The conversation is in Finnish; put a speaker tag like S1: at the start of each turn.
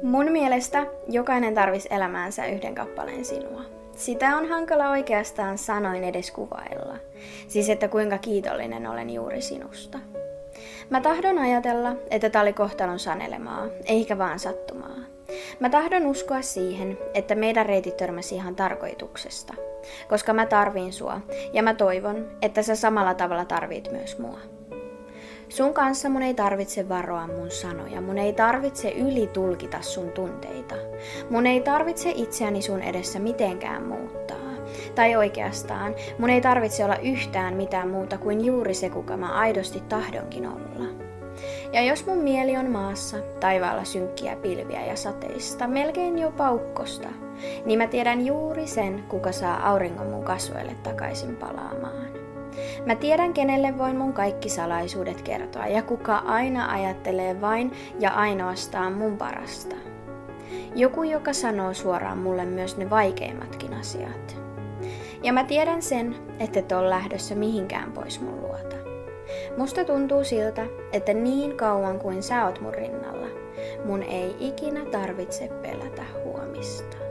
S1: Mun mielestä jokainen tarvisi elämäänsä yhden kappaleen sinua. Sitä on hankala oikeastaan sanoin edes kuvailla. Siis että kuinka kiitollinen olen juuri sinusta. Mä tahdon ajatella, että tää oli kohtalon sanelemaa, eikä vaan sattumaa. Mä tahdon uskoa siihen, että meidän reitit törmäsi ihan tarkoituksesta. Koska mä tarviin sua, ja mä toivon, että sä samalla tavalla tarvit myös mua. Sun kanssa mun ei tarvitse varoa mun sanoja, mun ei tarvitse ylitulkita sun tunteita. Mun ei tarvitse itseäni sun edessä mitenkään muuttaa. Tai oikeastaan, mun ei tarvitse olla yhtään mitään muuta kuin juuri se, kuka mä aidosti tahdonkin olla. Ja jos mun mieli on maassa, taivaalla synkkiä pilviä ja sateista, melkein jo paukkosta, niin mä tiedän juuri sen, kuka saa auringon mun kasvoille takaisin palaamaan. Mä tiedän, kenelle voin mun kaikki salaisuudet kertoa ja kuka aina ajattelee vain ja ainoastaan mun parasta. Joku, joka sanoo suoraan mulle myös ne vaikeimmatkin asiat. Ja mä tiedän sen, että et ole lähdössä mihinkään pois mun luota. Musta tuntuu siltä, että niin kauan kuin sä oot mun rinnalla, mun ei ikinä tarvitse pelätä huomista.